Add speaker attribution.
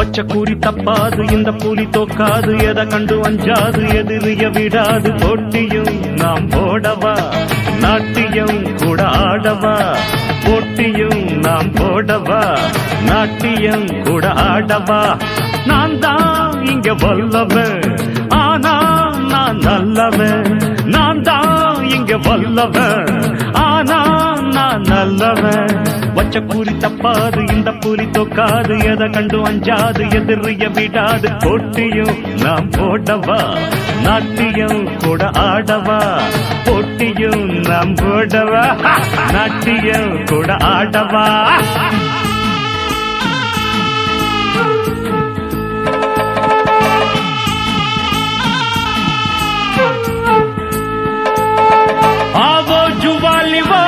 Speaker 1: பச்சை கூறி தப்பாது இந்த புலி தோக்காது எதை கண்டு அஞ்சாது எதிரிய விடாது போட்டியும் நாம் போடவா நாட்டியம் கூட ஆடவா போட்டியும் நாம் போடவா நாட்டியம் கூட ஆடவா நான் தான் இங்க வல்லவன் ஆனா நான் நல்லவன் நான் தான் இங்க வல்லவன் ஆனா நான் நல்லவன் வச்ச கூறி தப்பாது இந்த புலி தோக்காது எதை கண்டு அஞ்சாது எதிரிய விடாது போட்டியும் நாம் போடவா நாட்டியம் கூட ஆடவா போட்டியும் நாம் போடவா நாட்டியம் கூட ஆடவா आवो जुवाली वो